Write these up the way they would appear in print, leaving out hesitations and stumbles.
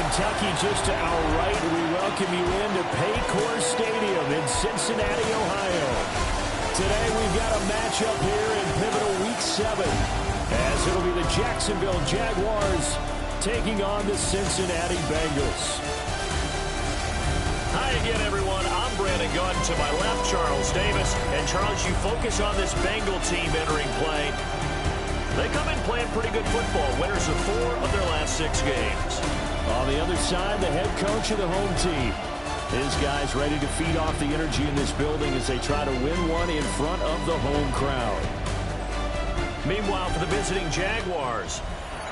Kentucky, just to our right, we welcome you into Paycor Stadium in Cincinnati, Ohio. Today we've got a matchup here in pivotal Week 7, as it'll be the Jacksonville Jaguars taking on the Cincinnati Bengals. Hi again, everyone. I'm Brandon Gunn. To my left, Charles Davis. And, Charles, you focus on this Bengal team entering play. They come in playing pretty good football. Winners of 4 of their last 6 games. On the other side, the head coach of the home team. His guys ready to feed off the energy in this building as they try to win one in front of the home crowd. Meanwhile, for the visiting Jaguars,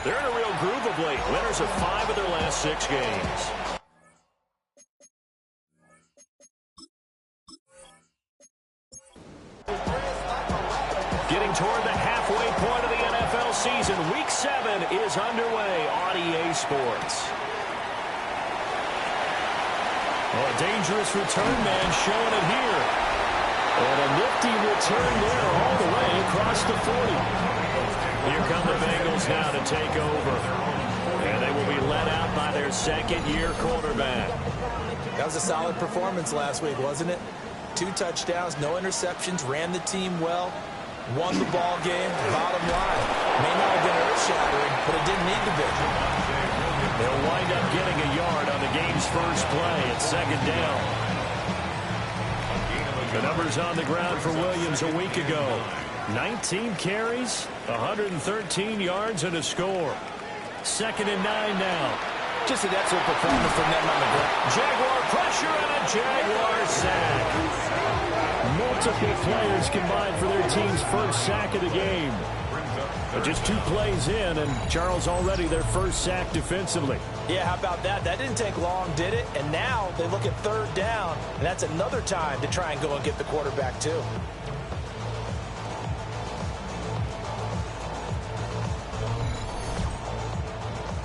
they're in a real groove of late. Winners of 5 of their last 6 games. Getting toward the halfway point of the NFL season, Week 7 is underway on EA Sports. Oh, a dangerous return man showing it here. And a nifty return there all the way across the 40. Here come the Bengals now to take over. And they will be led out by their second-year quarterback. That was a solid performance last week, wasn't it? 2 touchdowns, no interceptions, ran the team well. Won the ball game. Bottom line, may not have been earth-shattering, but it didn't need to be. They'll wind up getting a yard on the game's first play at second down. The numbers on the ground for Williams a week ago. 19 carries, 113 yards, and a score. 2nd and 9 now. Just an excellent performance from them on the ground. Jaguar pressure and a Jaguar sack. Multiple players combined for their team's first sack of the game. But just 2 plays in, and Charles already their first sack defensively. Yeah, how about that? That didn't take long, did it? And now they look at 3rd down, and that's another time to try and go and get the quarterback too.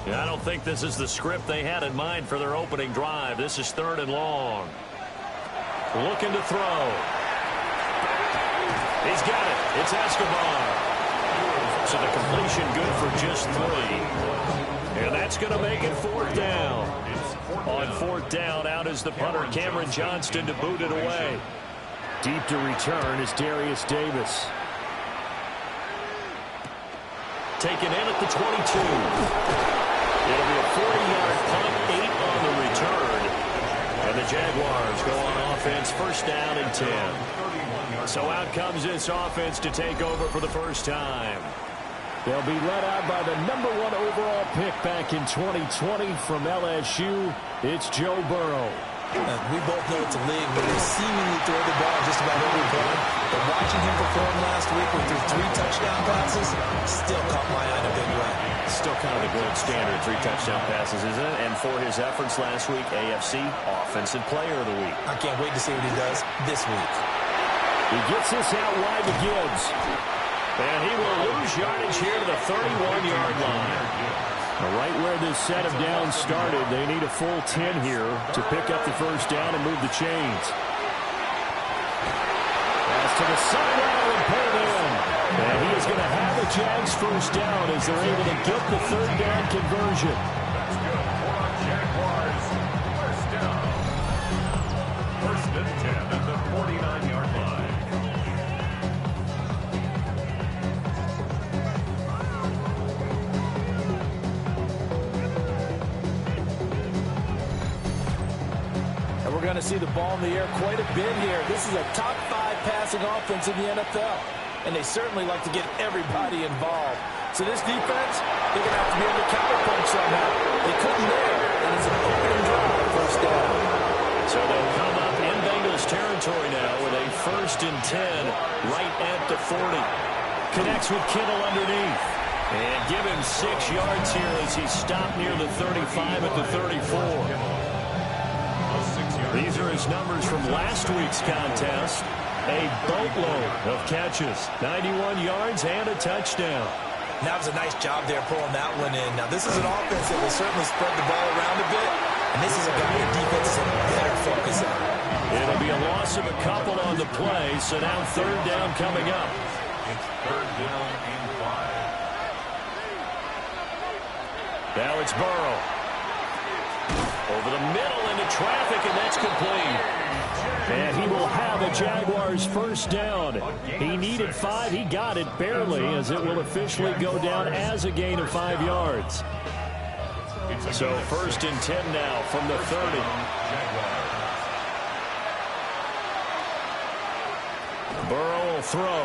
I don't think this is the script they had in mind for their opening drive. This is 3rd and long. Looking to throw. He's got it. It's Escobar. So the completion good for just 3. And that's going to make it 4th down. On 4th down, out is the punter, Cameron Johnston, to boot it away. Deep to return is Darius Davis. Taken in at the 22. It'll be a 40-yard punt, 8 on the return. And the Jaguars go on offense, 1st down and 10. So out comes this offense to take over for the first time. They'll be led out by the number 1 overall pick back in 2020 from LSU. It's Joe Burrow. We both know it's a league where they seemingly throw the ball just about every play. But watching him perform last week with 3 touchdown passes still caught my eye in a big way. Still kind of the gold standard, 3 touchdown passes, isn't it? And for his efforts last week, AFC Offensive Player of the Week. I can't wait to see what he does this week. He gets this out wide to Gibbs. And he will lose yardage here to the 31-yard line. Right where this set of downs started, they need a full 10 here to pick up the first down and move the chains. Pass to the sideline and pulled in. And he is going to have the Jags first down as they're able to get the 3rd down conversion. Jaguars, first down. 1st and 10 at the 49-yard line. We're going to see the ball in the air quite a bit here. This is a top 5 passing offense in the NFL, and they certainly like to get everybody involved. So this defense, they're going to have to be able to counterpunch somehow. They couldn't there, and it's an opening drive, 1st down. So they'll come up in Bengals territory now with a 1st and 10 right at the 40. Connects with Kittle underneath. And give him 6 yards here as he stopped near the 35 at the 34. These are his numbers from last week's contest. A boatload of catches. 91 yards and a touchdown. That was a nice job there pulling that one in. Now, this is an offense that will certainly spread the ball around a bit. And this is a guy that defenses have better focus on. It'll be a loss of a couple on the play. So now 3rd down coming up. It's 3rd down and 5. Now it's Burrow. Over the middle into traffic, and that's complete. And he will have a Jaguars first down. He needed 5. He got it barely, as it will officially go down as a gain of 5 yards. So 1st and 10 now from the 30. Burrow will throw.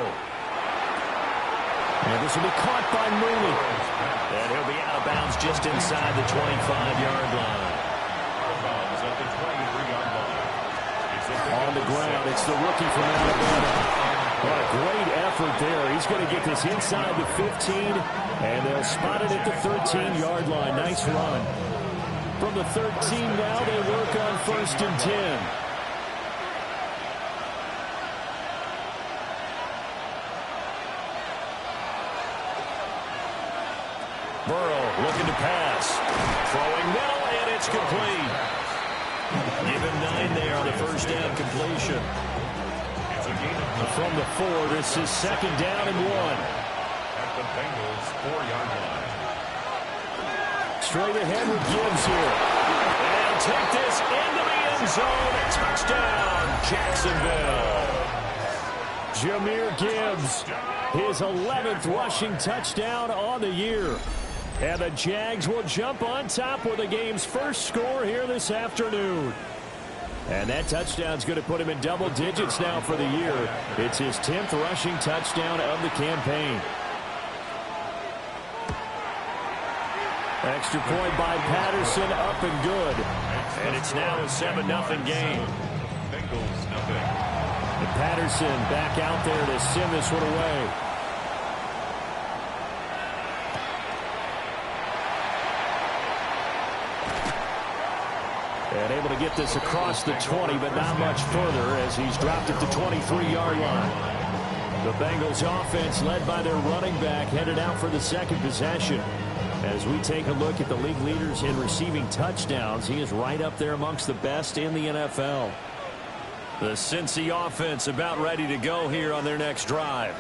And this will be caught by Mooney. And he'll be out of bounds just inside the 25-yard line. On the ground, it's the rookie from Alabama. What a great effort there. He's going to get this inside the 15, and they'll spot it at the 13-yard line. Nice run. From the 13 now, they work on 1st and 10. Burrow looking to pass. Throwing middle, and it's complete. Give him 9 there on the first down completion. From the 4, this is 2nd down and 1. At the Bengals 4-yard line. Straight ahead with Gibbs here. And take this into the end zone. Touchdown, Jacksonville. Jahmyr Gibbs, his 11th rushing touchdown on the year. And the Jags will jump on top with the game's first score here this afternoon. And that touchdown's going to put him in double digits now for the year. It's his 10th rushing touchdown of the campaign. Extra point by Patterson, up and good. And it's now a 7-0 game. Bengals nothing. And Patterson back out there to send this one away. And able to get this across the 20, but not much further as he's dropped at the 23-yard line. The Bengals offense, led by their running back, headed out for the second possession. As we take a look at the league leaders in receiving touchdowns, he is right up there amongst the best in the NFL. The Cincy offense about ready to go here on their next drive.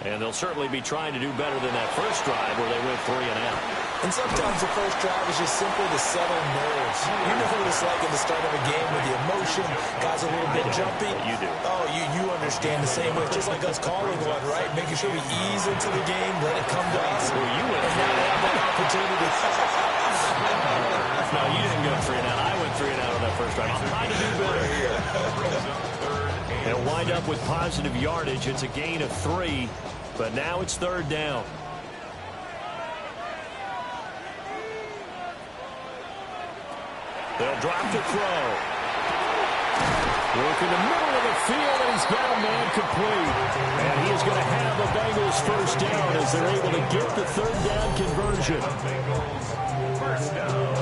And they'll certainly be trying to do better than that first drive where they went 3 and out. And sometimes the first drive is just simply to settle nerves. You know what it's like at the start of a game with the emotion. Guys a little bit jumpy. You do. Oh, you understand the same way. It's just like us calling one, right? Making sure we ease into the game, let it come to us. Well, you went and now they have that opportunity. No, you didn't go 3 and out. I went 3 and out on that first drive. I'm trying to do better here. They'll wind up with positive yardage. It's a gain of 3, but now it's 3rd down. They'll drop to throw. Work in the middle of the field, and he's got a man complete. And he is going to have the Bengals first down as they're able to get the 3rd down conversion. First down.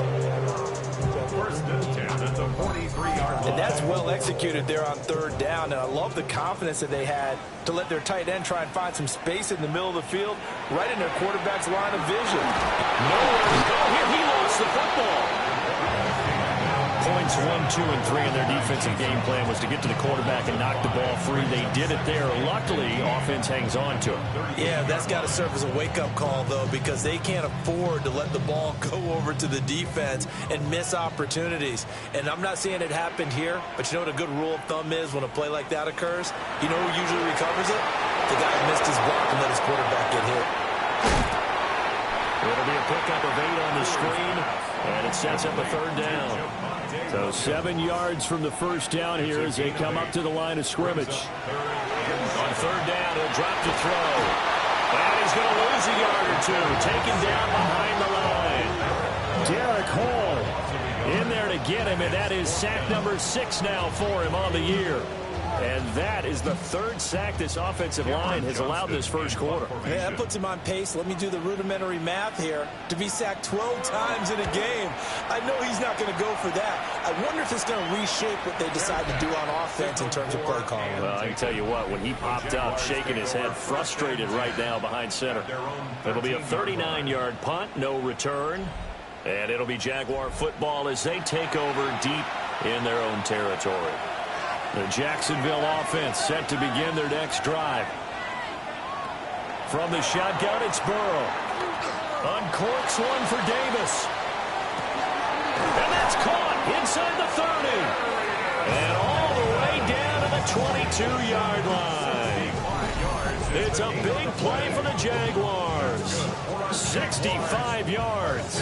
First and 10 at the 43-yard line. And that's well executed there on 3rd down. And I love the confidence that they had to let their tight end try and find some space in the middle of the field, right in their quarterback's line of vision. Nowhere to go here. He lost the football. Points 1, 2, and 3 in their defensive game plan was to get to the quarterback and knock the ball free. They did it there. Luckily, offense hangs on to it. Yeah, that's got to serve as a wake-up call, though, because they can't afford to let the ball go over to the defense and miss opportunities. And I'm not saying it happened here, but you know what a good rule of thumb is when a play like that occurs? You know who usually recovers it? The guy who missed his block and let his quarterback get hit. It'll be a pickup of 8 on the screen, and it sets up a 3rd down. So 7 yards from the first down here as they come up to the line of scrimmage. On 3rd down, he'll drop to throw. And he's going to lose a yard or 2. Taken down behind the line. Derek Hall in there to get him, and that is sack number 6 now for him on the year. And that is the 3rd sack this offensive line has allowed this first quarter. Yeah, that puts him on pace. Let me do the rudimentary math here. To be sacked 12 times in a game, I know he's not going to go for that. I wonder if it's going to reshape what they decide to do on offense in terms of play calling. Well, I can tell you what, when he popped up, shaking his head, frustrated right now behind center. It'll be a 39-yard punt, no return. And it'll be Jaguar football as they take over deep in their own territory. The Jacksonville offense set to begin their next drive. From the shotgun, it's Burrow. Uncorks one for Davis. And that's 32-yard line. It's a big play for the Jaguars. 65 yards. It's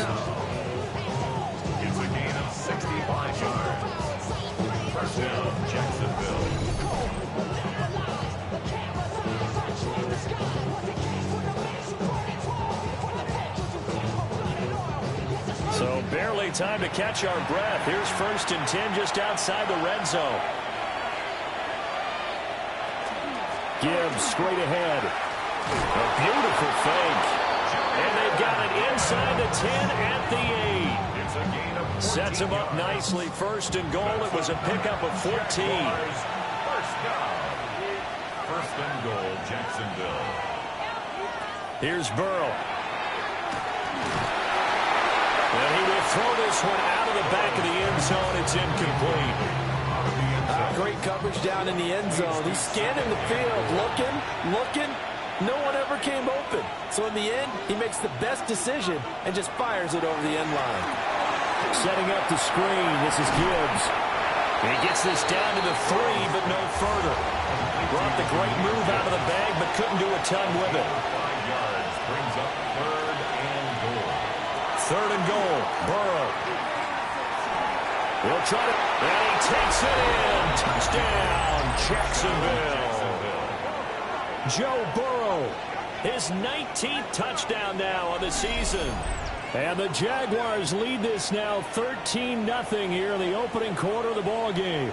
a gain of 65 yards. First down, Jacksonville. So barely time to catch our breath. Here's 1st and 10 just outside the red zone. Gibbs straight ahead. A beautiful fake. And they've got it inside the 10 at the 8. It's a gain of 14 Sets him up nicely. 1st and goal. It was a pickup of 14. First down. 1st and goal, Jacksonville. Here's Burrow. And he will throw this one out of the back of the end zone. It's incomplete. Great coverage down in the end zone. He's scanning the field, looking. No one ever came open. So in the end, he makes the best decision and just fires it over the end line. Setting up the screen. This is Gibbs. He gets this down to the 3, but no further. Brought the great move out of the bag, but couldn't do a ton with it. 5 yards brings up 3rd and goal. 3rd and goal. Burrow. He'll try to, and he takes it in. Touchdown, Jacksonville. Joe Burrow, his 19th touchdown now on the season. And the Jaguars lead this now 13-0 here in the opening quarter of the ball game.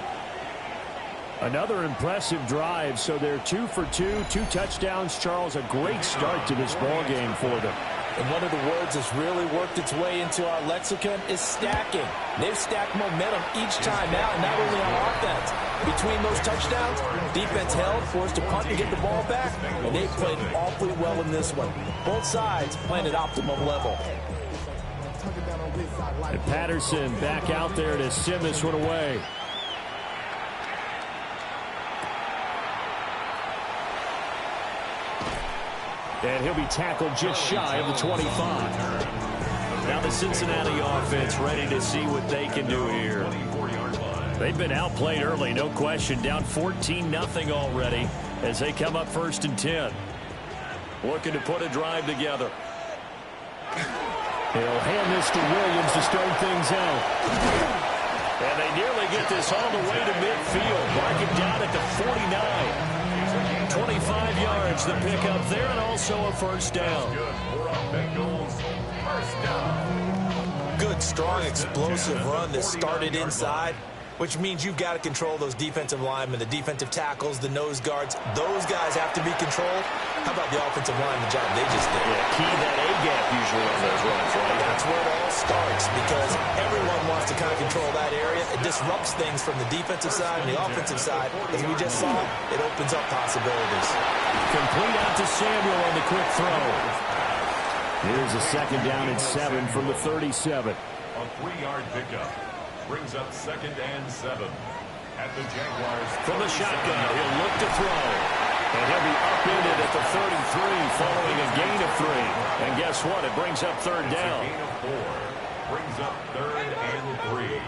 Another impressive drive, so they're 2 for 2, 2 touchdowns. Charles, a great start to this ball game for them. And one of the words that's really worked its way into our lexicon is stacking. They've stacked momentum each time out, not only on offense. Between those touchdowns, defense held, forced to punt to get the ball back, and they played awfully well in this one. Both sides playing at optimum level. And Patterson back out there to send this one away. And he'll be tackled just shy of the 25. Now the Cincinnati offense ready to see what they can do here. They've been outplayed early, no question. Down 14-0 already as they come up 1st and 10. Looking to put a drive together. He'll hand this to Williams to start things out. And they nearly get this all the way to midfield. Mark it down at the 49. 25 yards the pickup there, and also a 1st down. Good, strong, explosive run that started inside, which means you've got to control those defensive linemen, the defensive tackles, the nose guards. Those guys have to be controlled. How about the offensive line, the job they just did? Yeah, key that A-gap usually on those runs, right? That's where it all starts, because everyone wants to kind of control that area. It disrupts things from the defensive side and the offensive side. As we just saw, it opens up possibilities. Complete out to Samuel on the quick throw. Here's a 2nd down and 7 from the 37. A 3-yard pickup brings up 2nd and 7 at the Jaguars. From the shotgun, he'll look to throw. And he'll be upended at the 33 following a gain of 3. And guess what? It brings up 3rd down. A gain of 4 brings up 3rd and 3.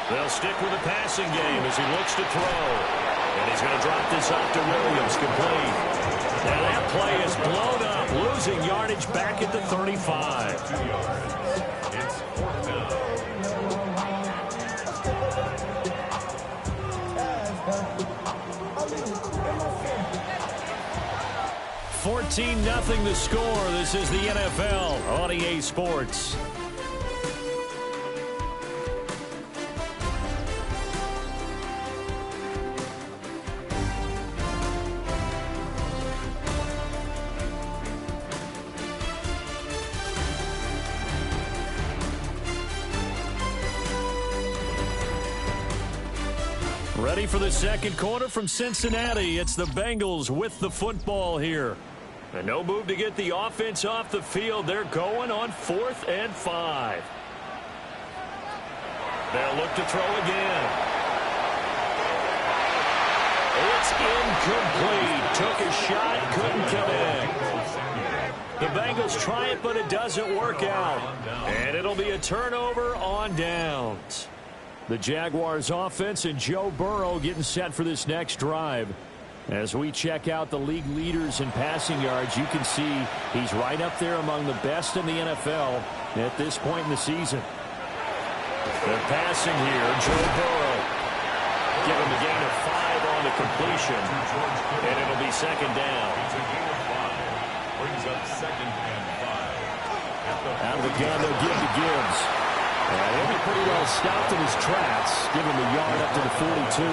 They'll stick with the passing game as he looks to throw. And he's going to drop this off to Williams, complete. And that play is blown up, losing yardage back at the 35. 2 yards. It's 4th down. 14-0 the score. This is the NFL on EA Sports. Ready for the 2nd quarter from Cincinnati. It's the Bengals with the football here. And no move to get the offense off the field. They're going on 4th and 5. They'll look to throw again. It's incomplete. Took a shot, couldn't connect. The Bengals try it, but it doesn't work out. And it'll be a turnover on downs. The Jaguars offense and Joe Burrow getting set for this next drive. As we check out the league leaders in passing yards, you can see he's right up there among the best in the NFL at this point in the season. They're passing here. Joe Burrow. Give him a gain of 5 on the completion. And it'll be second down. It's a gain of 5. Brings up second and 5. Out of the gun, they'll give to Gibbs. And he'll be pretty well stopped in his tracks. Give him a yard up to the 42.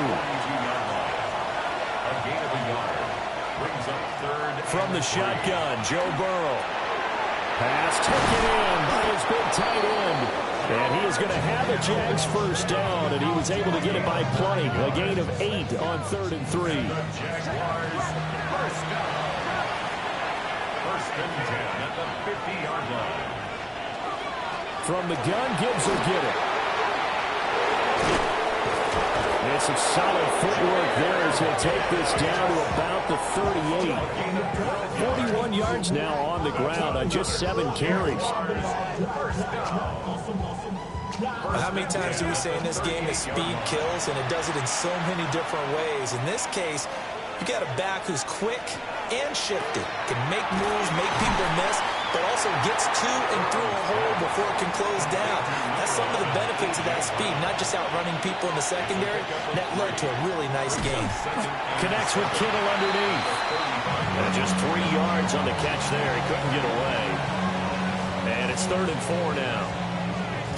From the shotgun, Joe Burrow. Pass taken in by his big tight end. And he is going to have a Jags first down, and he was able to get it by plenty. A gain of 8 on 3rd and 3. Jaguars first down. First and 10 at the 50-yard line. From the gun, Gibbs will get it. And some solid footwork there as he'll take this down to about the 38. 41 yards now on the ground on just 7 carries. How many times do we say in this game that speed kills, and it does it in so many different ways? In this case, you got a back who's quick and shifted, can make moves, make people miss, but also gets to and through a hole before it can close down. That's some of the benefits of that speed, not just outrunning people in the secondary. That led to a really nice game. Connects with Kittle underneath. And just 3 yards on the catch there. He couldn't get away. And it's 3rd and 4 now.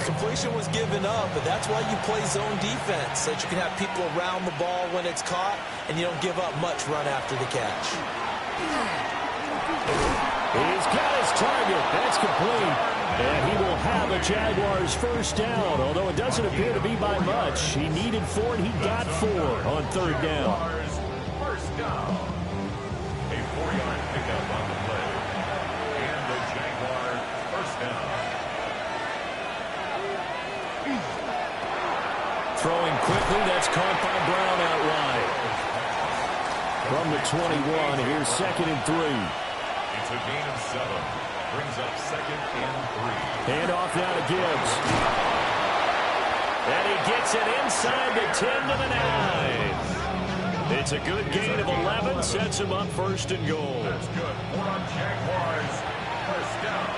Completion was given up, but that's why you play zone defense, so that you can have people around the ball when it's caught, and you don't give up much run after the catch. He's got his target. That's complete. And he will have a Jaguars first down, although it doesn't appear to be by much. He needed 4, and he got 4 on 3rd down. First down. A 4-yard pickup on the play. And the Jaguars first down. Throwing quickly, that's caught by Brown out wide. From the 21, here's 2nd and 3. It's a gain of 7. Brings up 2nd and 3. Hand off now to Gibbs. And he gets it inside the 10 to the 9. It's a good gain of 11, sets him up 1st and goal. That's good for our Jaguars. First down.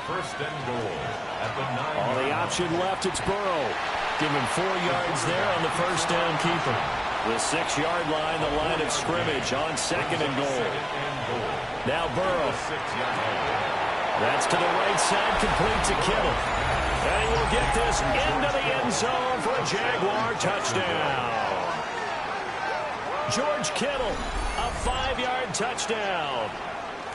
1st and goal at the 9. On the option left, it's Burrow. Give him 4 yards there on the first down keeper. The 6-yard line, the line of scrimmage on 2nd and goal. Now Burrow. That's to the right side, complete to Kittle. And he will get this into the end zone for a Jaguar touchdown. George Kittle, a 5-yard touchdown.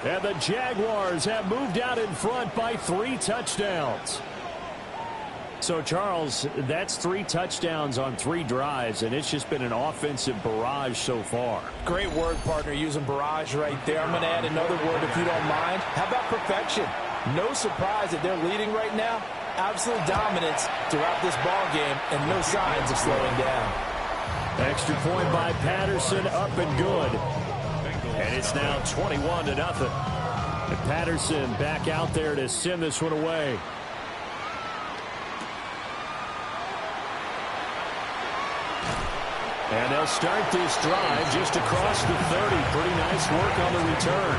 And the Jaguars have moved out in front by 3 touchdowns. So, Charles, that's 3 touchdowns on 3 drives, and it's just been an offensive barrage so far. Great word, partner, using barrage right there. I'm going to add another word if you don't mind. How about perfection? No surprise that they're leading right now. Absolute dominance throughout this ball game, and no signs of slowing down. Extra point by Patterson, up and good. And it's now 21-0. And Patterson back out there to send this one away. And they'll start this drive just across the 30. Pretty nice work on the return.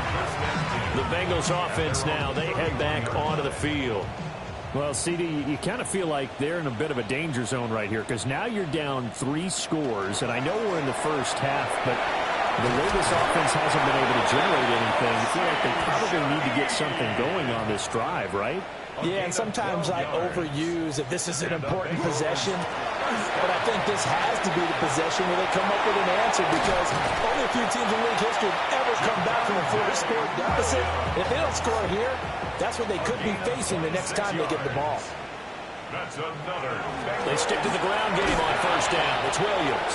The Bengals offense now, they head back onto the field. Well, CD, you kind of feel like they're in a bit of a danger zone right here because now you're down 3 scores. And I know we're in the first half, but the way this offense hasn't been able to generate anything, you feel like they probably need to get something going on this drive, right? Yeah, and sometimes I overuse if this is an important possession. But I think this has to be the possession where they come up with an answer because only a few teams in league history have ever come back from a 4-score deficit. And if they don't score here, that's what they could be facing the next time they get the ball. That's another. They stick to the ground game on first down. It's Williams.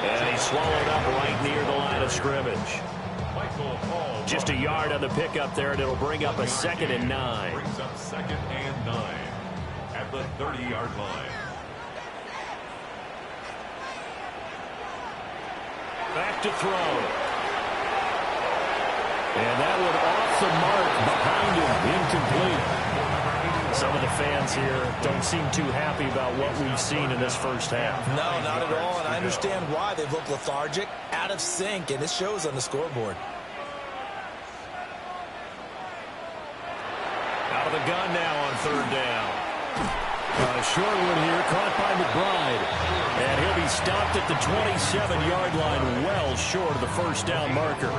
And he's swallowed up right near the line of scrimmage. Just a yard on the pickup there, and it'll bring up a 2nd and 9. Brings up 2nd and 9 at the 30-yard line. Back to throw. And that one off the mark behind him, incomplete. Some of the fans here don't seem too happy about what we've seen in this first half. No, not at all, and I understand why. They've looked lethargic, out of sync, and it shows on the scoreboard. Out of the gun now on third down. Short one here, caught by McBride. And he'll be stopped at the 27-yard line, well short of the first down marker.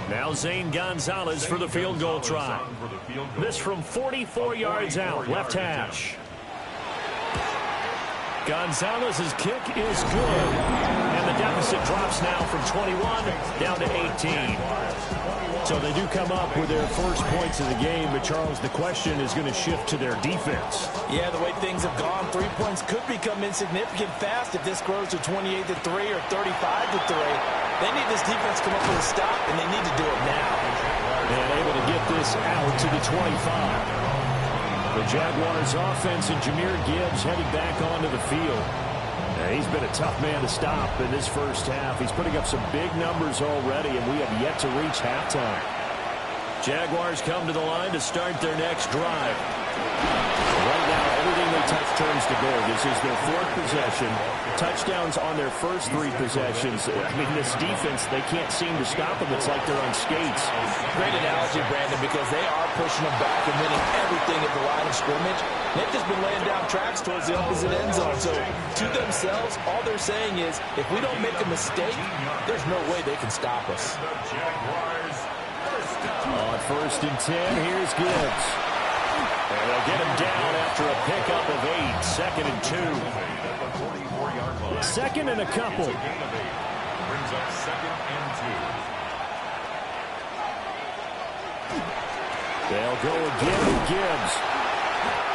Now Zane Gonzalez for the field goal try. This from 44 yards out, left hash. Gonzalez's kick is good. And the deficit drops now from 21 down to 18. So they do come up with their first points of the game, but Charles, the question is going to shift to their defense. Yeah, the way things have gone, 3 points could become insignificant fast if this grows to 28-3 or 35-3. They need this defense to come up with a stop, and they need to do it now. And able to get this out to the 25. The Jaguars offense and Jahmyr Gibbs headed back onto the field. He's been a tough man to stop in this first half. He's putting up some big numbers already, and we have yet to reach halftime. Jaguars come to the line to start their next drive. Right now, everything they touch turns to gold. This is their fourth possession. Touchdowns on their first 3 possessions. I mean, this defense, they can't seem to stop them. It's like they're on skates. Great analogy, Brandon, because they are pushing them back and winning everything at the line of scrimmage. They've just been laying down tracks towards the opposite end zone. So, to themselves, all they're saying is, if we don't make a mistake, there's no way they can stop us. On first and 10, here's Gibbs. And they'll get him down after a pickup of 8. Second and 2. Second and a couple. Brings up second and 2. They'll go again with Gibbs.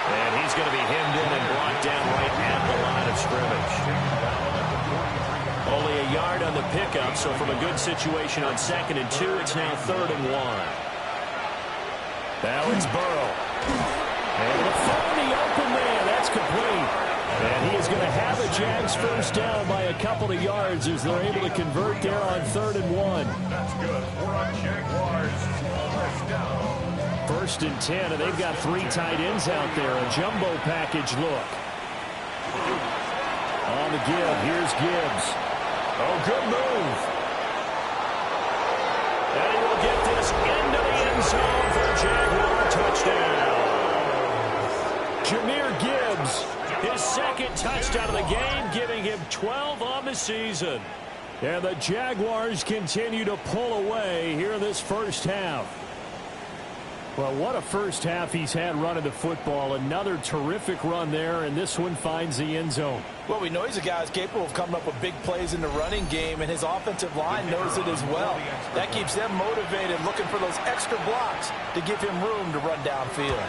And he's going to be hemmed in and brought down right at the line of scrimmage. Only a yard on the pickup, so from a good situation on second and 2, it's now third and 1. Now it's Burrow. And the phone, the open man, that's complete. And he is going to have a Jags first down by a couple of yards as they're able to convert there on third and 1. That's good. 4 on Jaguars. First down. First and 10, and they've got 3 tight ends out there. A jumbo package look. On the give, here's Gibbs. Oh, good move. And he will get this into the end zone for a Jaguar touchdown. Jahmyr Gibbs. His second touchdown of the game, giving him 12 on the season. And the Jaguars continue to pull away here in this first half. Well, what a first half he's had running the football. Another terrific run there, and this one finds the end zone. Well, we know he's a guy who's capable of coming up with big plays in the running game, and his offensive line knows it as well. That keeps them motivated, looking for those extra blocks to give him room to run downfield.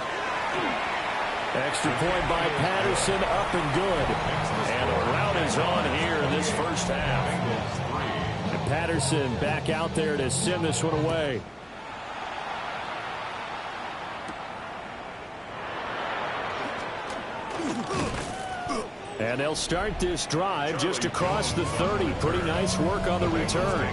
Extra point by Patterson, up and good. And a rout is on here in this first half. And Patterson back out there to send this one away. And they'll start this drive just across the 30. Pretty nice work on the return.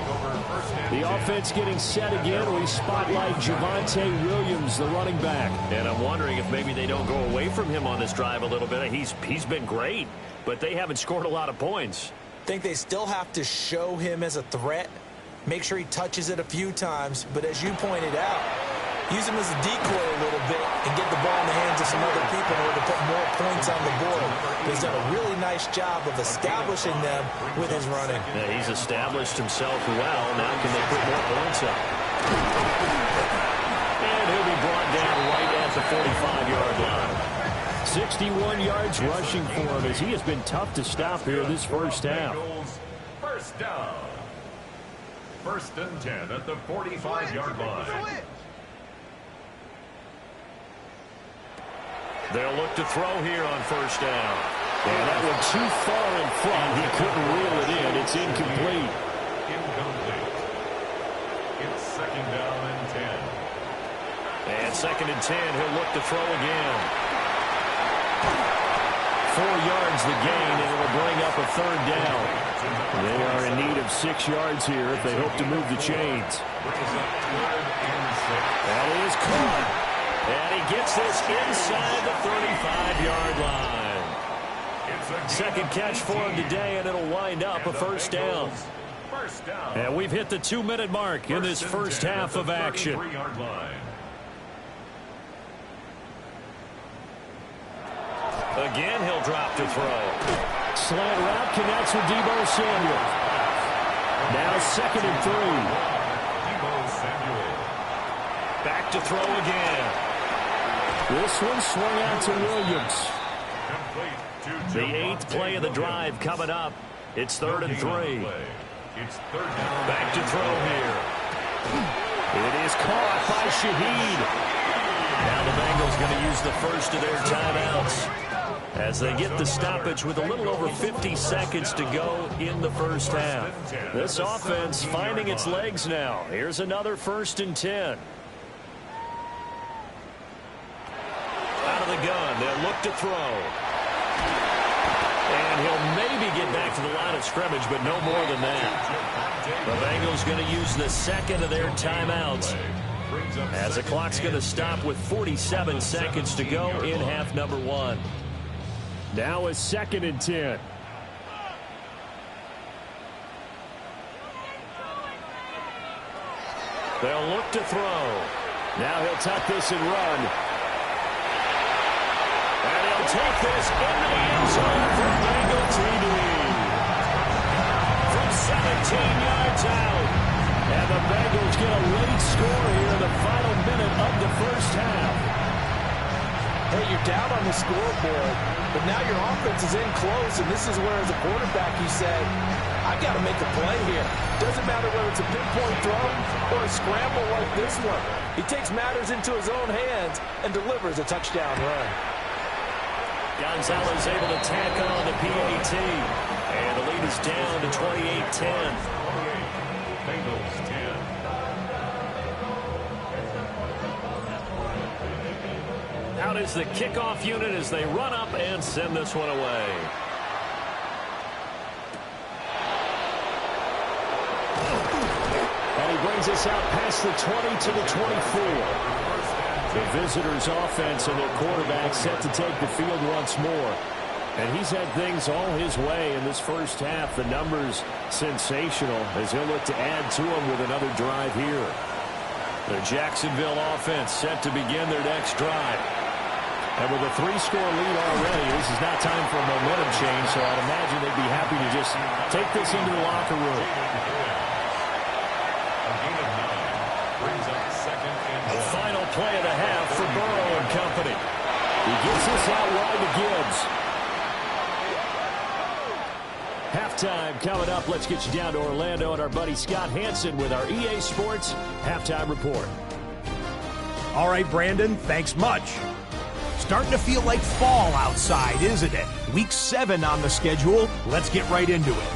The offense getting set again. We spotlight Javonte Williams, the running back. And I'm wondering if maybe they don't go away from him on this drive a little bit. He's been great, but they haven't scored a lot of points. I think they still have to show him as a threat. Make sure he touches it a few times. But as you pointed out, use him as a decoy a little bit and get the ball in the hands of some other people in order to put more points on the board. He's done a really nice job of establishing them with his running. Yeah, he's established himself well. Now can they put more points up? And he'll be brought down right at the 45-yard line. 61 yards rushing for him as he has been tough to stop here this first half. First down. First and 10 at the 45-yard line. They'll look to throw here on first down. And that one too far in front. He couldn't reel it in. It's incomplete. Incomplete. It's second down and 10. And second and 10, he'll look to throw again. 4 yards the gain, and it will bring up a third down. They are in need of 6 yards here if they hope to move the chains. Brings up third and 6. That is caught. And he gets this inside the 35-yard line. Second catch for him today, and it'll wind up a first down. And we've hit the 2-minute mark in this first half of action. Again, he'll drop to throw. Slant route connects with Deebo Samuel. Now 2nd and 3. Back to throw again. This one swung out to Williams. The 8th play of the drive coming up. It's 3rd and 3. Back to throw here. It is caught by Shaheed. Now the Bengals going to use the first of their timeouts as they get the stoppage with a little over 50 seconds to go in the first half. This offense finding its legs now. Here's another 1st and 10. Out of the gun, they'll look to throw. And he'll maybe get back to the line of scrimmage, but no more than that. The Bengals going to use the 2nd of their timeouts as the clock's going to stop with 47 seconds to go in half number 1. Now a 2nd and 10. They'll look to throw. Now he'll tuck this and run. And he'll take this into the end zone for Bengal TD. From 17 yards out. And the Bengals get a late score here in the final minute of the first half. Hey, you're down on the scoreboard, but now your offense is in close, and this is where, as a quarterback, you say, I got to make a play here. Doesn't matter whether it's a pinpoint throw or a scramble like this one. He takes matters into his own hands and delivers a touchdown run. Gonzalez able to tack on the PAT, and the lead is down to 28-10. Bengals 10. Out is the kickoff unit as they run up and send this one away. And he brings us out past the 20 to the 24. The visitors' offense and their quarterback set to take the field once more. And he's had things all his way in this first half. The numbers sensational as he'll look to add to them with another drive here. The Jacksonville offense set to begin their next drive. And with a 3-score lead already, this is not time for a momentum change, so I'd imagine they'd be happy to just take this into the locker room. The final play of the half for Burrow and company. He gets this out wide to Gibbs. Halftime coming up. Let's get you down to Orlando and our buddy Scott Hansen with our EA Sports Halftime Report. All right, Brandon, thanks much. Starting to feel like fall outside, isn't it? Week 7 on the schedule. Let's get right into it.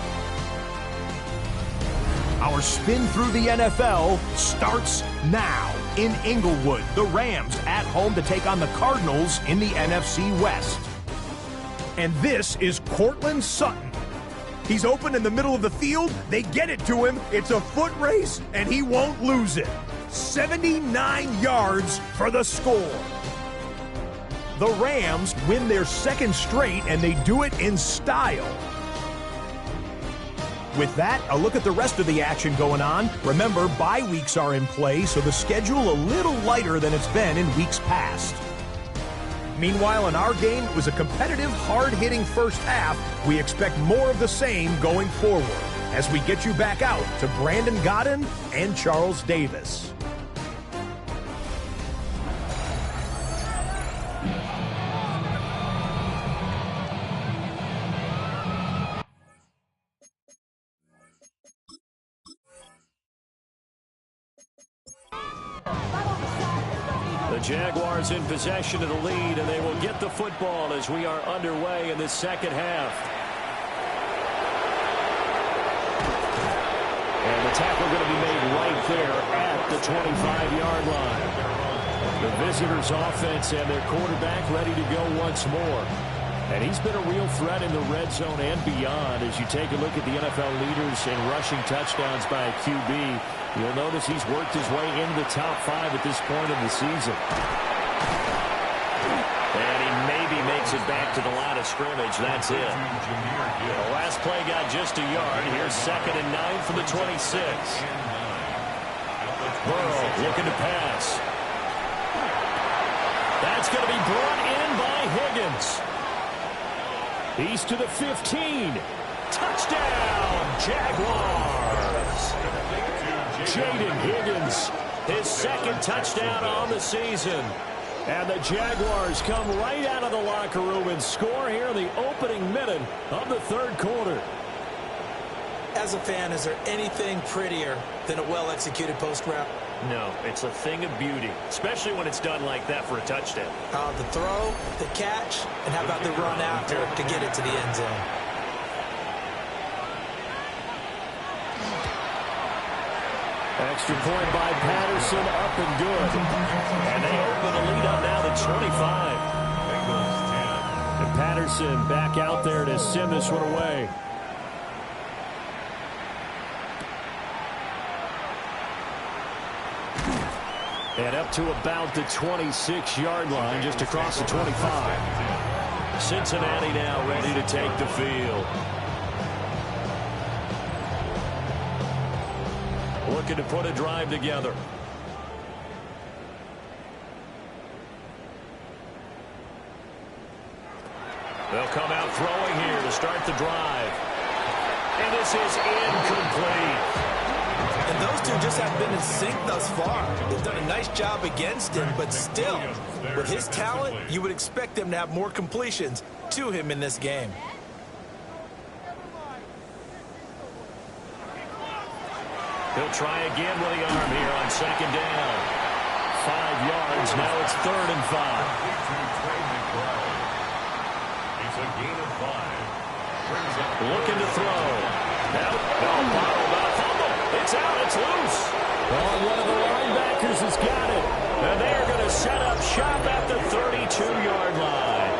Our spin through the NFL starts now. In Inglewood, the Rams at home to take on the Cardinals in the NFC West. And this is Cortland Sutton. He's open in the middle of the field. They get it to him. It's a foot race, and he won't lose it. 79 yards for the score. The Rams win their 2nd straight, and they do it in style. With that, a look at the rest of the action going on. Remember, bye weeks are in play, so the schedule a little lighter than it's been in weeks past. Meanwhile, in our game, it was a competitive, hard-hitting first half. We expect more of the same going forward as we get you back out to Brandon Godden and Charles Davis. The Jaguars in possession of the lead, and they will get the football as we are underway in the second half. And the tackle going to be made right there at the 25-yard line. The visitors' offense and their quarterback ready to go once more. And he's been a real threat in the red zone and beyond. As you take a look at the NFL leaders in rushing touchdowns by a QB, you'll notice he's worked his way into the top 5 at this point of the season. takes it back to the line of scrimmage. That's it. The last play got just a yard. Here's 2nd and 9 from the 26. Burrow looking to pass. That's going to be brought in by Higgins. He's to the 15. Touchdown, Jaguars. Jaden Higgins, his 2nd touchdown on the season. And the Jaguars come right out of the locker room and score here in the opening minute of the 3rd quarter. As a fan, is there anything prettier than a well-executed post route? No, it's a thing of beauty, especially when it's done like that for a touchdown. The throw, the catch, and how about the run after to get it to the end zone? Extra point by Patterson, up and good. And they open the lead up now to 25. And Patterson back out there to send this one away. And up to about the 26-yard line, just across the 25. Cincinnati now ready to take the field. Looking to put a drive together. They'll come out throwing here to start the drive. And this is incomplete. And those two just haven't been in sync thus far. They've done a nice job against him, but still, with his talent, you would expect them to have more completions to him in this game. He'll try again with the arm here on 2nd down. 5 yards. Now it's 3rd and 5. It's a gain of 5. Looking to throw. Now, bottled up. Fumble. It's out. It's loose. Oh, one of the linebackers has got it. And they are going to set up shop at the 32-yard line.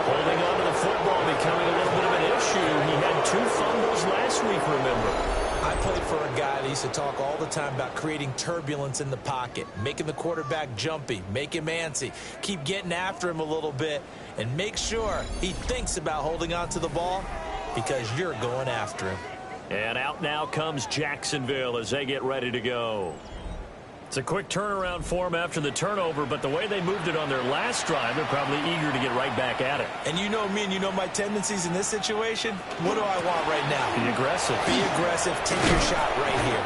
Holding on to the football becoming a little bit of an issue. He had 2 fumbles last week, remember. I played for a guy that used to talk all the time about creating turbulence in the pocket, making the quarterback jumpy, make him antsy, keep getting after him a little bit, and make sure he thinks about holding on to the ball because you're going after him. And out now comes Jacksonville as they get ready to go. It's a quick turnaround for them after the turnover, but the way they moved it on their last drive, they're probably eager to get right back at it. And you know me and you know my tendencies in this situation. What do I want right now? Be aggressive. Be aggressive. Take your shot right here.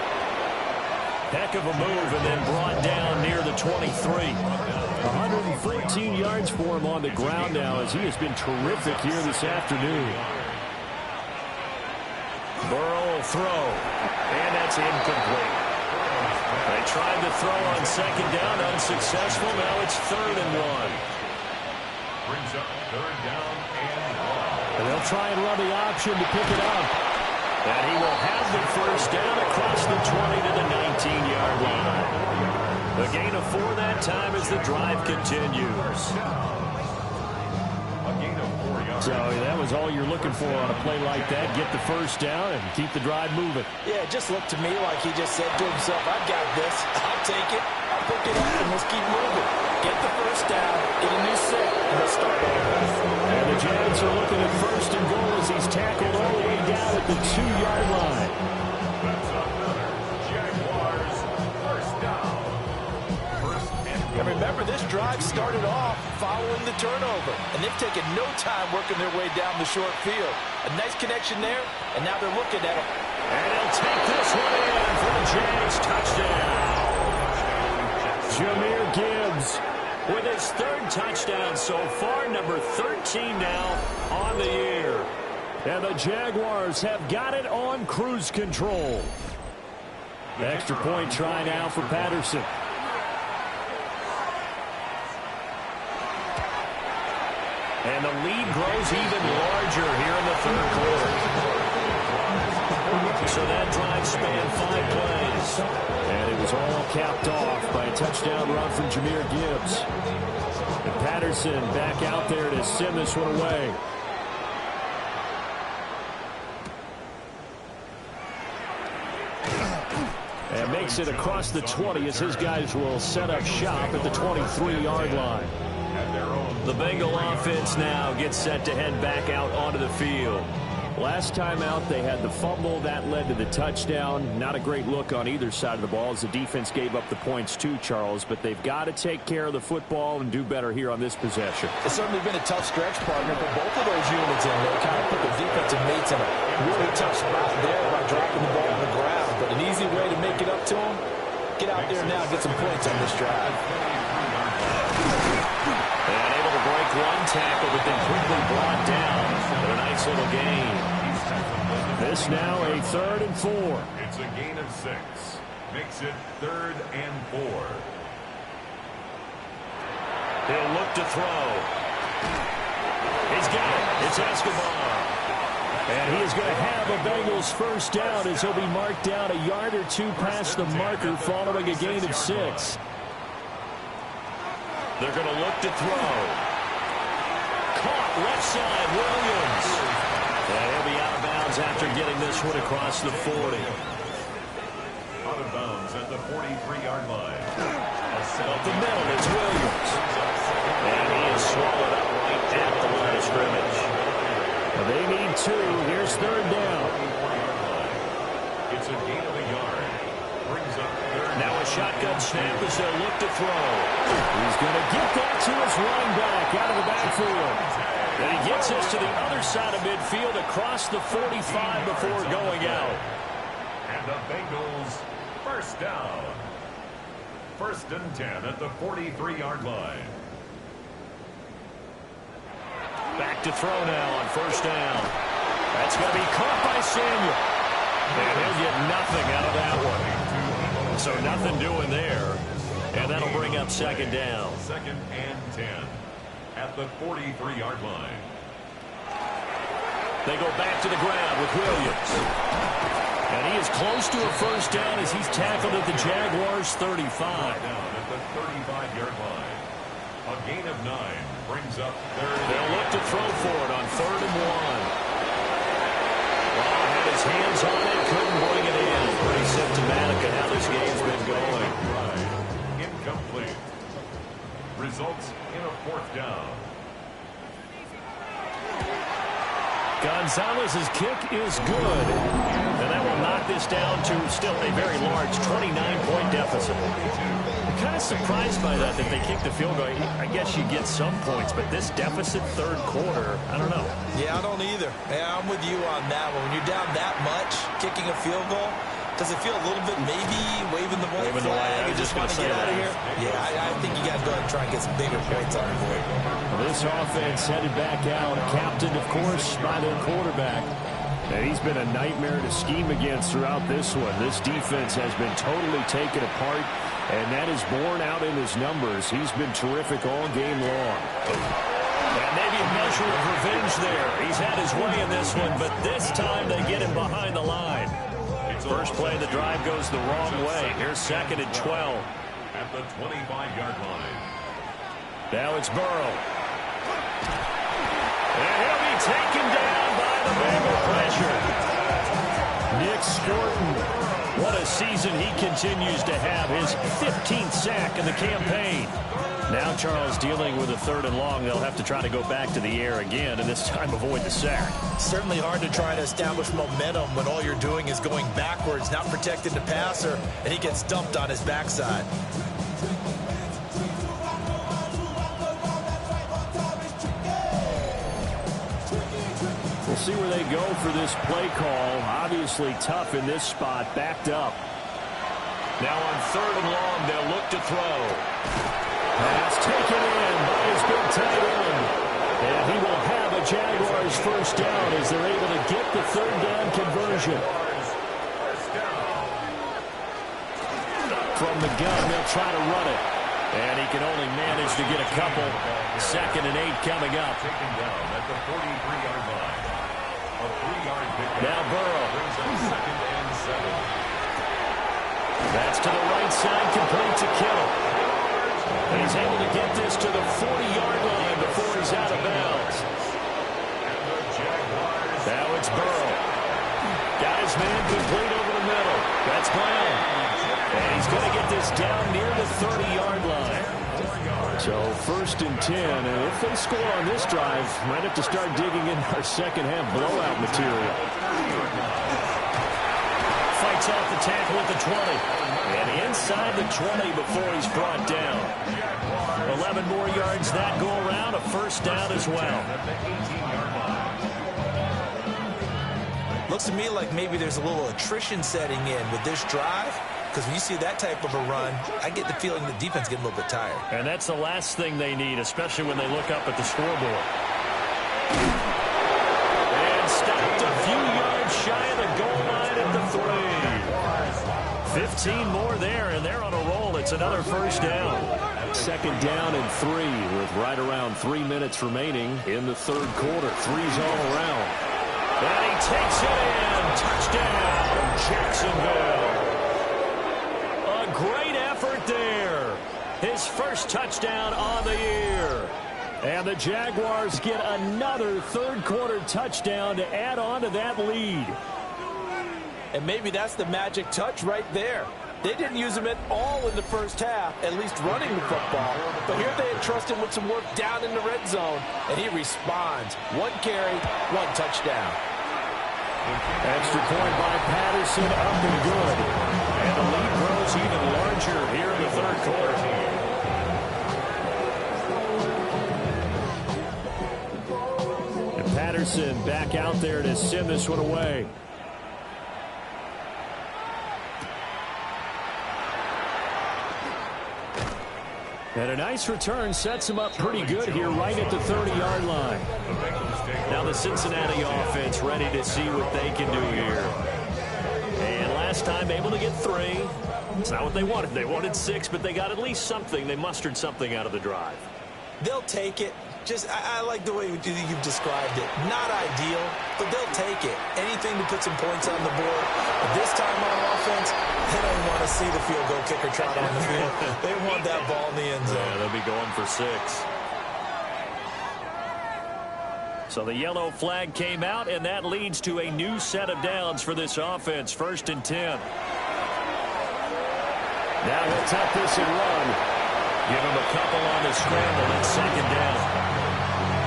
Heck of a move and then brought down near the 23. 114 yards for him on the ground now as he has been terrific here this afternoon. Burrow will throw, and that's incomplete. They tried to throw on 2nd down, unsuccessful. Now it's 3rd and 1. Brings up 3rd down and 1. And they'll try and run the option to pick it up. And he will have the 1st down across the 20 to the 19-yard line. The gain of 4 that time as the drive continues. A gain of 4 yards. So that was all you're looking for on a play like that. Get the 1st down and keep the drive moving. Yeah, it just looked to me like he just said to himself, I've got this. I'll take it. I'll pick it up, and let's keep moving. Get the 1st down, get a new set, and let's start over. And the Jags are looking at 1st and goal as he's tackled all the way down at the 2-yard line. That's another Jaguars 1st down. 1st and And remember, this drive started off following the turnover, and they've taken no time working their way down the short field. A nice connection there, and now they're looking at it. And he'll take this one in for the Jags touchdown. Jahmyr Gibbs With his 3rd touchdown so far, number 13 now on the year. And the Jaguars have got it on cruise control. Extra point try now for Patterson. And the lead grows even larger here in the 3rd quarter. So that drive spanned 5 plays. And it was all capped off by a touchdown run from Jahmyr Gibbs. And Patterson back out there to send this one away. And makes it across the 20 as his guys will set up shop at the 23-yard line. at their own The Bengal offense now gets set to head back out onto the field. Last time out, they had the fumble. That led to the touchdown. Not a great look on either side of the ball as the defense gave up the points too, Charles. But they've got to take care of the football and do better here on this possession. It's certainly been a tough stretch, partner, for both of those units in there. Kind of put their defensive mates in a really tough spot there by dropping the ball on the ground. But an easy way to make it up to them, get out there now and get some points on this drive. And able to break one tackle, but then quickly brought down. But a nice little gain. This now a 3rd and 4. It's a gain of 6. Makes it 3rd and 4. He'll look to throw. He's got it. It's Escobar. And he is going to have a Bengals first down as he'll be marked down a yard or two past the marker following a gain of 6. They're going to look to throw. Caught left side, Williams. And he'll be out of bounds after getting this one across the 40. Out of bounds at the 43-yard line. Up the middle, it's Williams. And he is swallowed up right at the line of scrimmage. They need 2. Here's 3rd down. It's a gain of a yard. Brings up 3rd. Now a shotgun snap as they'll look to throw. He's going to get that to his running back out of the backfield. And he gets us to the other side of midfield across the 45 before going out. And the Bengals first down. 1st and 10 at the 43-yard line. Back to throw now on 1st down. That's going to be caught by Samuel. And he'll get nothing out of that one. So nothing doing there. And that'll bring up 2nd down. 2nd and 10 at the 43-yard line. They go back to the ground with Williams. And he is close to a first down as he's tackled at the Jaguars' 35. Down at the 35-yard line. A gain of 9 brings up 3rd. They'll look to throw for it on 3rd and 1. Well, had his hands on it, couldn't bring it in. Pretty symptomatic of how this game's been going. Incomplete. Results in a 4th down. Gonzalez's kick is good. And that will knock this down to still a very large 29-point deficit. I'm kind of surprised by that they kicked the field goal. I guess you get some points, but this deficit 3rd quarter, I don't know. Yeah, I don't either. Yeah, I'm with you on that one. When you're down that much, kicking a field goal, does it feel a little bit maybe waving the white flag and just want to get out of here? Yeah, I think you got to go ahead and try and get some bigger points on the board. This offense headed back out, captained, of course, by their quarterback. And he's been a nightmare to scheme against throughout this one. This defense has been totally taken apart, and that is borne out in his numbers. He's been terrific all game long. And maybe a measure of revenge there. He's had his way in this one, but this time they get him behind the line. First play of the drive goes the wrong way. Here's 2nd and 12. At the 25-yard line. Now it's Burrow. And he'll be taken down by the Bengal pressure. Nick Scorton. What a season he continues to have. His 15th sack in the campaign. Now Charles dealing with a 3rd and long. They'll have to try to go back to the air again, and this time avoid the sack. Certainly hard to try to establish momentum when all you're doing is going backwards, not protecting the passer, and he gets dumped on his backside. We'll see where they go for this play call. Obviously tough in this spot, backed up. Now on 3rd and long, they'll look to throw. Pass taken in by his big tight end. And he will have a Jaguars first down as they're able to get the 3rd down conversion. From the gun, they'll try to run it. And he can only manage to get a couple. 2nd and 8 coming up. Taken down at the 43-yard line. A 3-yard pickup. Now Burrow. Brings up 2nd and 7. That's to the right side, complete to Kittle. He's able to get this to the 40-yard line before he's out of bounds. Now it's Burrow. Got his man complete over the middle. That's Brown. And he's going to get this down near the 30-yard line. So 1st and 10, and if they score on this drive, might have to start digging in our second half blowout material. Fights off the tackle at the 20. And inside the 20 before he's brought down. 11 more yards that go around, a first down as well. Looks to me like maybe there's a little attrition setting in with this drive. Because when you see that type of a run, I get the feeling the defense getting a little bit tired. And that's the last thing they need, especially when they look up at the scoreboard. And stopped a few yards shy of the goal line at the 3. 15 more there, and they're on a roll. It's another first down. 2nd down and 3 with right around 3 minutes remaining in the 3rd quarter. 3's all around. And he takes it in. Touchdown, Jacksonville. Great effort there. His first touchdown on the year. And the Jaguars get another 3rd quarter touchdown to add on to that lead. And maybe that's the magic touch right there. They didn't use him at all in the first half, at least running the football. But here they entrust him with some work down in the red zone, and he responds. 1 carry, 1 touchdown. Extra point by Patterson, up and good. And the lead grows even larger here in the 3rd quarter. And Patterson back out there to send this one away. And a nice return sets him up pretty good here right at the 30-yard line. Now the Cincinnati offense ready to see what they can do here. And last time able to get 3. It's not what they wanted. They wanted 6, but they got at least something. They mustered something out of the drive. They'll take it. I like the way you've described it. Not ideal, but they'll take it. Anything to put some points on the board. But this time on offense, they don't want to see the field goal kicker trot on the field. They want that ball in the end zone. Yeah, they'll be going for 6. So the yellow flag came out, and that leads to a new set of downs for this offense. 1st and 10. Now he'll tuck this and run. Give him a couple on the scramble. That's 2nd down.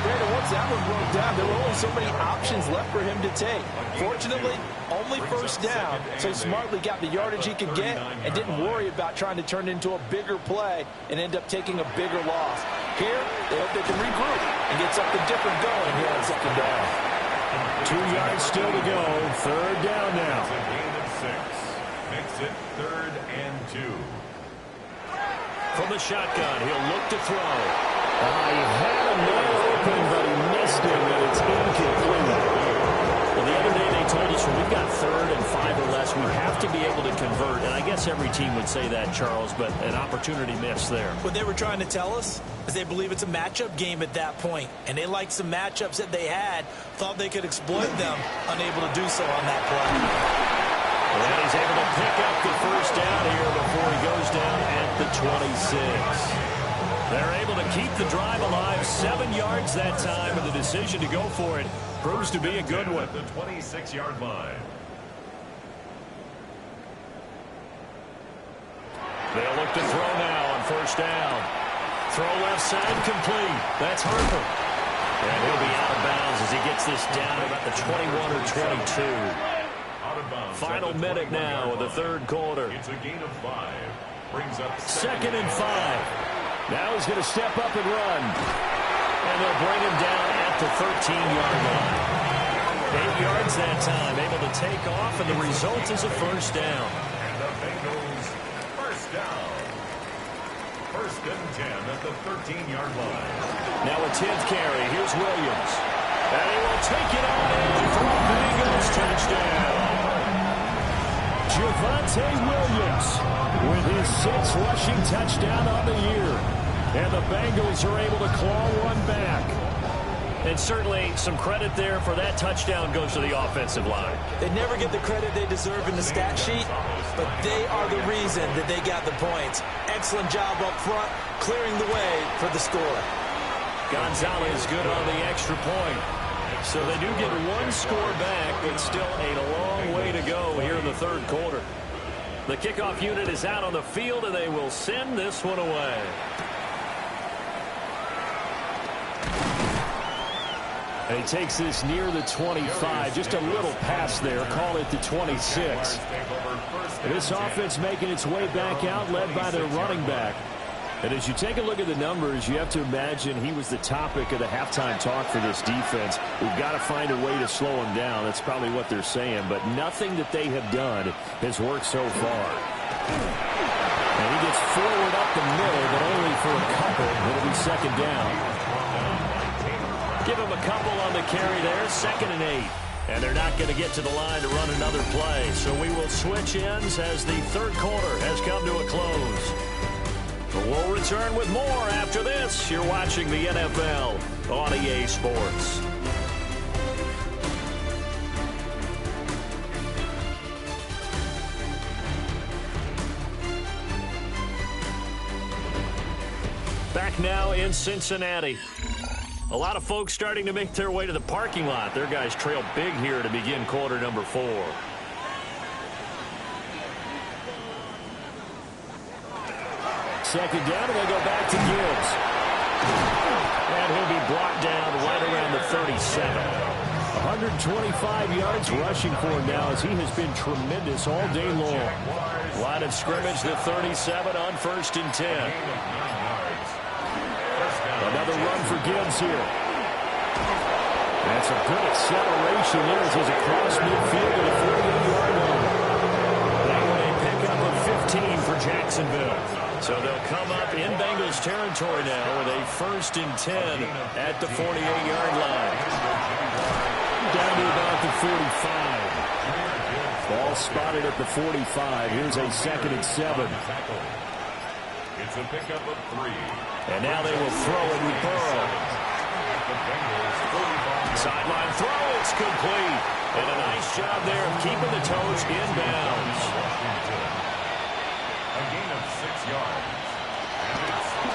Brandon, once that one broke down, there were only so many options left for him to take. Fortunately, only 1st down, so he smartly got the yardage he could get and didn't worry about trying to turn it into a bigger play and end up taking a bigger loss. Here, they hope they can regroup and get something different going here on 2nd down. 2 yards still to go. 3rd down now. It's a gain of 6. Makes it 3rd and 2. From the shotgun, he'll look to throw. He had a man open, but he missed him, and it's incomplete. Well, the other day they told us when we've got 3rd and 5 or less, we have to be able to convert. And I guess every team would say that, Charles, but an opportunity missed there. What they were trying to tell us is they believe it's a matchup game at that point, and they liked some matchups that they had, thought they could exploit them, unable to do so on that play. And he's able to pick up the first down here before he goes down at the 26. They're able to keep the drive alive. 7 yards that time, and the decision to go for it proves to be a good one. At the 26-yard line. They'll look to throw now on 1st down. Throw left side complete. That's Harper. And he'll be out of bounds as he gets this down about the 21 or 22. Final minute now of the 3rd quarter. It's a gain of 5. Brings up 2nd and 5. Now he's going to step up and run. And they'll bring him down at the 13-yard line. 8 yards that time, able to take off, and the result is a first down. And the Bengals first down. 1st and 10 at the 13-yard line. Now a 10th carry. Here's Williams. And he will take it on in for a Bengals touchdown. Javonte Williams with his 6th rushing touchdown on the year. And the Bengals are able to claw one back. And certainly some credit there for that touchdown goes to the offensive line. They never get the credit they deserve in the stat sheet, but they are the reason that they got the points. Excellent job up front, clearing the way for the score. Gonzalez good on the extra point. So they do get 1 score back, but still a long way to go here in the 3rd quarter. The kickoff unit is out on the field, and they will send this one away. And he takes this near the 25. Just a little pass there. Call it the 26. This offense making its way back out, led by their running back. And as you take a look at the numbers, you have to imagine he was the topic of the halftime talk for this defense. We've got to find a way to slow him down. That's probably what they're saying. But nothing that they have done has worked so far. And he gets forward up the middle, but only for a couple. It'll be second down. Give him a couple on the carry there. 2nd and 8. And they're not going to get to the line to run another play. So we will switch ends as the third quarter has come to a close. But we'll return with more after this. You're watching the NFL on EA Sports. Back now in Cincinnati. A lot of folks starting to make their way to the parking lot. Their guys trail big here to begin quarter number 4. Second down, and they go back to Gibbs. And he'll be brought down right around the 37. 125 yards rushing for him now as he has been tremendous all day long. Line of scrimmage, the 37 on 1st and 10. Another run for Gibbs here. That's a good acceleration there as he's across midfield to the 48-yard line. That one a pickup of 15 for Jacksonville. So they'll come up in Bengals territory now with a 1st and 10 at the 48-yard line. Down to about the 45. Ball spotted at the 45. Here's a 2nd and 7. It's a pickup of 3. And now they will throw it with Burrow. Sideline throw, it's complete. And a nice job there of keeping the toes inbounds. A gain of 6 yards.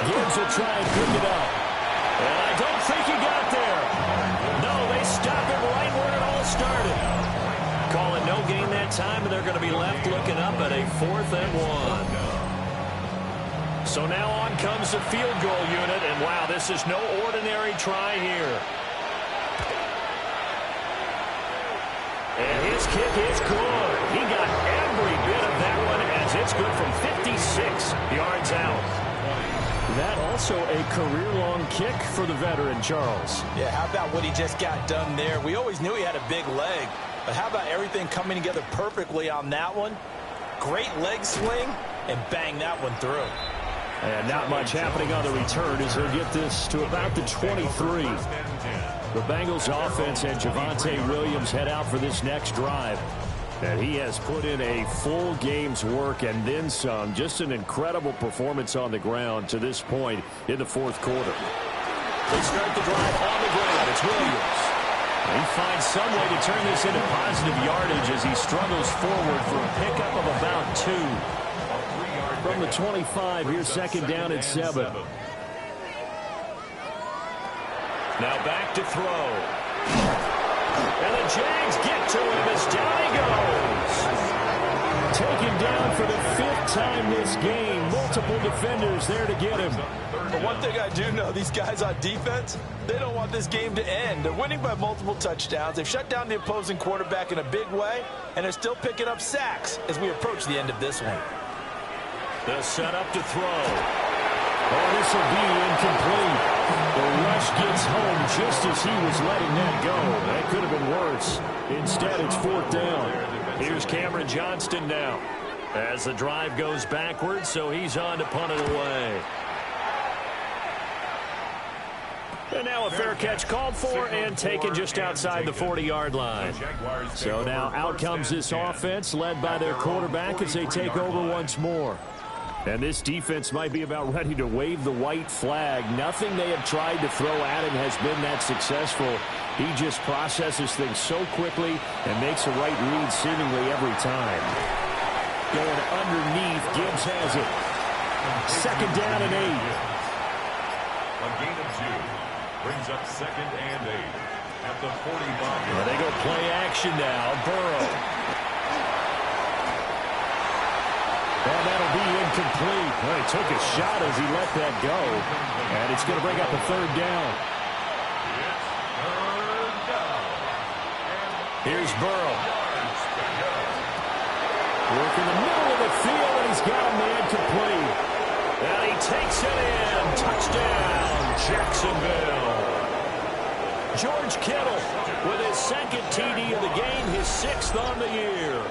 Gibbs will try and pick it up. And I don't think he got there. No, they stop him right where it all started. Calling no gain that time, and they're going to be left looking up at a 4th and 1. So now on comes the field goal unit, and wow, this is no ordinary try here. And his kick is good. He got every bit of that one as it's good from 56 yards out. That also a career-long kick for the veteran, Charles. Yeah, how about what he just got done there? We always knew he had a big leg, but how about everything coming together perfectly on that one? Great leg swing, and bang that one through. And not much happening on the return as he'll get this to about the 23. The Bengals offense and Javonte Williams head out for this next drive. And he has put in a full game's work and then some. Just an incredible performance on the ground to this point in the 4th quarter. They start the drive on the ground. It's Williams. He finds some way to turn this into positive yardage as he struggles forward for a pickup of about 2. From the 25, here's 2nd down and 7. Now back to throw. And the Jags get to him as down he goes. Taken down for the 5th time this game. Multiple defenders there to get him. But one thing I do know, these guys on defense, they don't want this game to end. They're winning by multiple touchdowns. They've shut down the opposing quarterback in a big way, and they're still picking up sacks as we approach the end of this one. The setup to throw. Oh, this will be incomplete. The rush gets home just as he was letting that go. That could have been worse. Instead, it's 4th down. Here's Cameron Johnston now as the drive goes backwards, so he's on to punt it away. And now a fair catch called for and taken just outside the 40-yard line. So now out comes this offense led by their quarterback as they take over once more. And this defense might be about ready to wave the white flag. Nothing they have tried to throw at him has been that successful. He just processes things so quickly and makes a right read seemingly every time. Going underneath, Gibbs has it. 2nd down and 8. A gain of 2 brings up 2nd and 8 at the 45. They go play action now. Burrow. And that'll be incomplete. Well, he took a shot as he let that go. And it's going to bring up a 3rd down. It's 3rd Here's Burrow. Working the middle of the field, and he's got a man complete. And he takes it in. Touchdown, Jacksonville. George Kittle with his second TD of the game, his 6th on the year.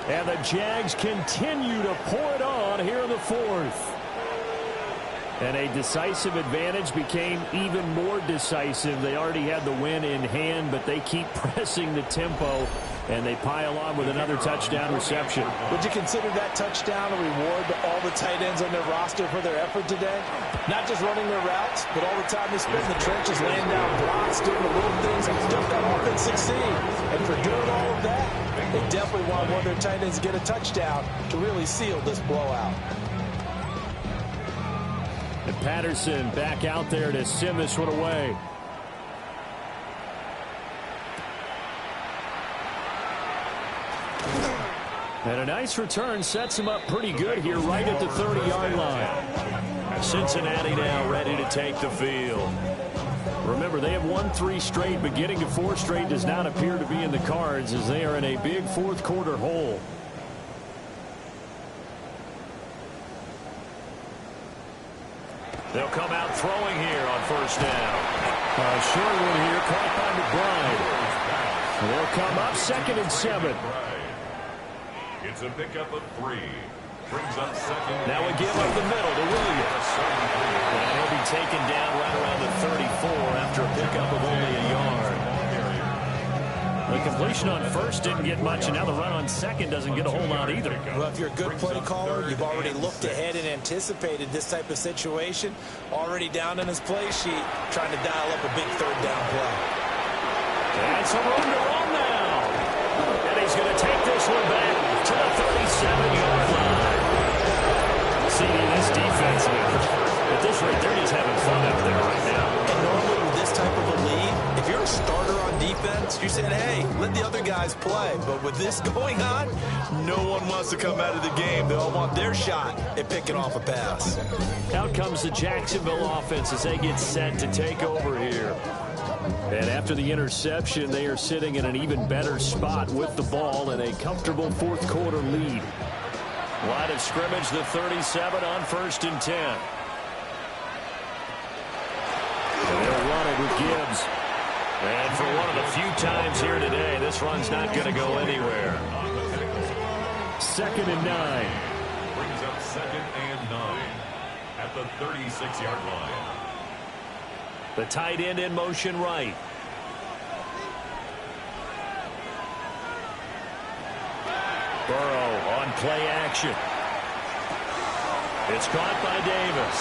And the Jags continue to pour it on here in the 4th. And a decisive advantage became even more decisive. They already had the win in hand, but they keep pressing the tempo, and they pile on with another touchdown reception. Would you consider that touchdown a reward to all the tight ends on their roster for their effort today? Not just running their routes, but all the time they spent in the trenches, laying down blocks, doing the little things that help that offense succeed. And for doing all of that, they definitely want one of their tight ends to get a touchdown to really seal this blowout. And Patterson back out there to send this one away. And a nice return sets him up pretty good here right at the 30-yard line. Cincinnati now ready to take the field. Remember, they have won 3 straight, but getting to 4 straight does not appear to be in the cards as they are in a big fourth-quarter hole. They'll come out throwing here on first down. Short one here, caught by McBride. They'll come up 2nd and 7. It's a pickup of 3. Brings up 2nd. Now we give up the middle to Williams. And he'll be taken down right around the 34 after a pickup of only a yard. The completion on first didn't get much, and now the run on second doesn't get a whole lot either. Well, if you're a good play caller, you've already looked ahead and anticipated this type of situation. Already down in his play sheet, trying to dial up a big 3rd down play. And some room to run now. And he's going to take this one back to the 37-yard line. See, this defense, at this rate, they're just having fun out there right now. And normally with this type of a lead, if you're a starter on defense, you're saying, hey, let the other guys play. But with this going on, no one wants to come out of the game. They all want their shot at picking off a pass. Out comes the Jacksonville offense as they get set to take over here. And after the interception, they are sitting in an even better spot with the ball in a comfortable fourth-quarter lead. Line of scrimmage, the 37 on 1st and 10. And they'll run it with Gibbs. And for one of the few times here today, this run's not going to go anywhere. 2nd and 9. Brings up 2nd and 9 at the 36-yard line. The tight end in motion right. Burrow on play action. It's caught by Davis.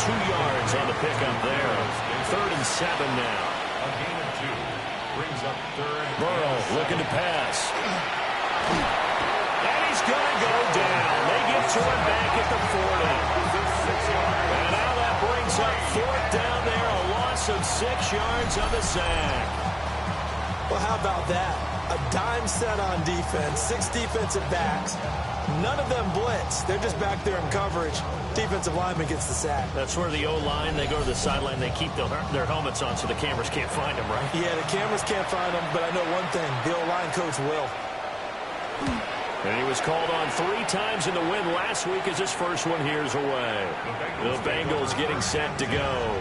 2 yards on the pickup there. 3rd and 7 now. A gain of 2. Brings up 3rd. Burrow looking to pass. And he's going to go down. They get to him back at the 40. And now that brings up 4th down there. A loss of 6 yards on the sack. Well, how about that? A dime set on defense, 6 defensive backs. None of them blitz. They're just back there in coverage. Defensive lineman gets the sack. That's where the O-line, they go to the sideline, they keep their helmets on so the cameras can't find them, right? Yeah, the cameras can't find them, but I know one thing. The O-line coach will. And he was called on 3 times in the win last week as his first one here's away. The Bengals getting set to go.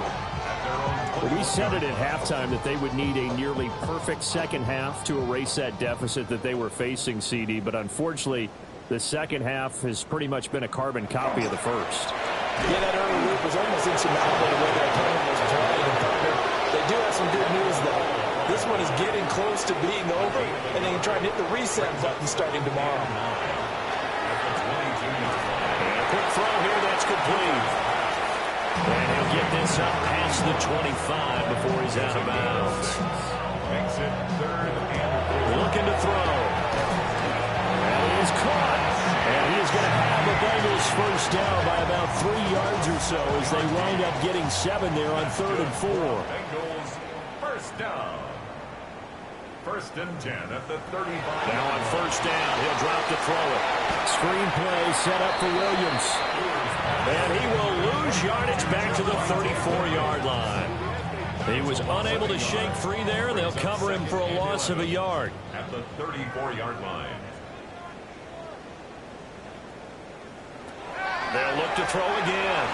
We said it at halftime that they would need a nearly perfect second half to erase that deficit that they were facing, CD, but unfortunately, the second half has pretty much been a carbon copy of the first. Yeah, that early loop was almost insurmountable the way their opponent was playing. They do have some good news, though. This one is getting close to being over, and they can try and hit the reset button starting tomorrow. And a quick throw here, that's complete. And he'll get this up past the 25 before he's out of bounds. Makes it 3rd and 4. Looking to throw. And he is caught. And he is going to have the Bengals first down by about 3 yards or so as they wind up getting 7 there on 3rd and 4. Bengals first down. 1st and 10 at the 35. Now on first down, he'll drop to throw it. Screen play set up for Williams. And he will lose yardage back to the 34-yard line. He was unable to shake free there, and they'll cover him for a loss of a yard. At the 34-yard line. They'll look to throw again.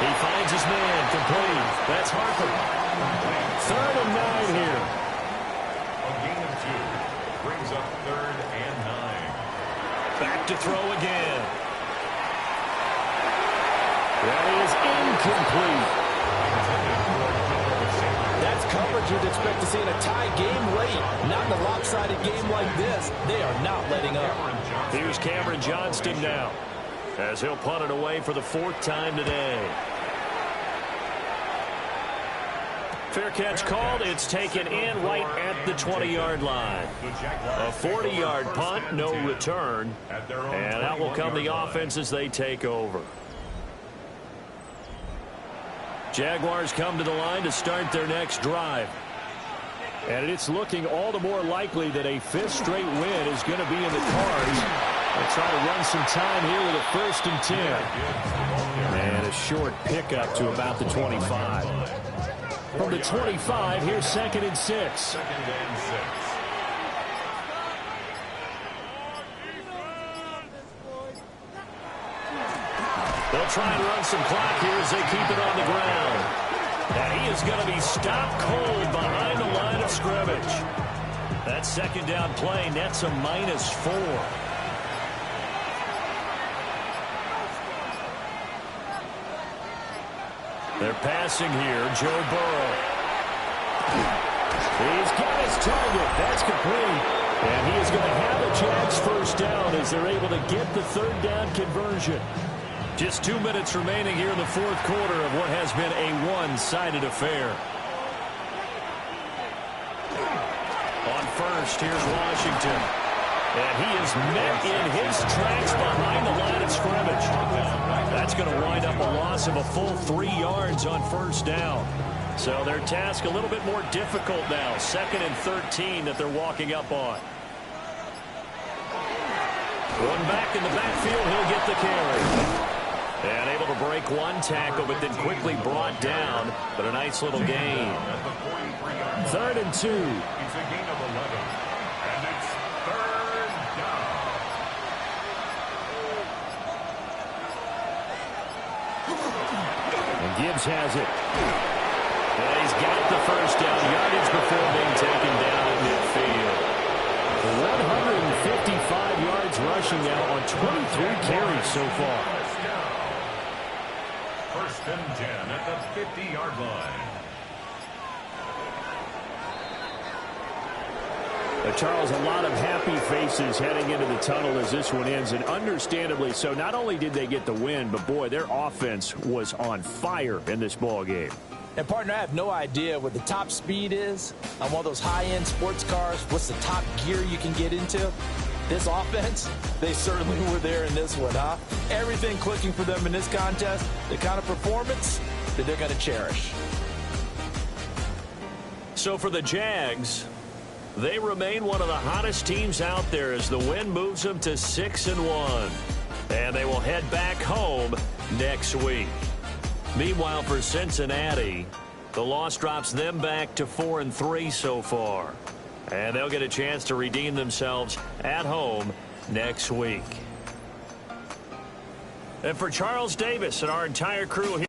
He finds his man, complete. That's Harper. 3rd and 9 here. A gain of 2 brings up 3rd and 9. Back to throw again. That is incomplete. That's coverage you'd expect to see in a tie game late. Not in a lopsided game like this. They are not letting up. Here's Cameron Johnston now, as he'll punt it away for the 4th time today. Fair catch called. It's taken in right at the 20-yard line. A 40-yard punt, no return. And out will come the offense as they take over. Jaguars come to the line to start their next drive. And it's looking all the more likely that a 5th straight win is going to be in the cards. They'll try to run some time here with a 1st and 10. And a short pickup to about the 25. From the 25, here's 2nd and 6. 2nd and 6. They'll try and run some clock here as they keep it on the ground. And he is going to be stopped cold behind the line of scrimmage. That 2nd down play nets a -4. They're passing here. Joe Burrow. He's got his target. That's complete. And he is going to have a Jags 1st down as they're able to get the 3rd down conversion. Just 2 minutes remaining here in the 4th quarter of what has been a one-sided affair. On 1st, here's Washington. And he is met in his tracks behind the line of scrimmage. That's going to wind up a loss of a full 3 yards on 1st down. So their task a little bit more difficult now. 2nd and 13 that they're walking up on. Going back in the backfield, he'll get the carry. And able to break one tackle, but then quickly brought down. But a nice little gain. 3rd and 2. It's a gain of 11. And it's 3rd down. And Gibbs has it. And he's got the 1st down yardage before being taken down at midfield. 155 yards rushing now on 23 carries so far. 1st and 10 at the 50-yard line. Charles, a lot of happy faces heading into the tunnel as this one ends, and understandably so. Not only did they get the win, but boy, their offense was on fire in this ball game. And, partner, I have no idea what the top speed is on one of those high-end sports cars. What's the top gear you can get into? This offense, they certainly were there in this one, huh? Everything clicking for them in this contest, the kind of performance that they're going to cherish. So for the Jags, they remain one of the hottest teams out there as the win moves them to 6-1. And they will head back home next week. Meanwhile, for Cincinnati, the loss drops them back to 4-3 so far. And they'll get a chance to redeem themselves at home next week. And for Charles Davis and our entire crew here.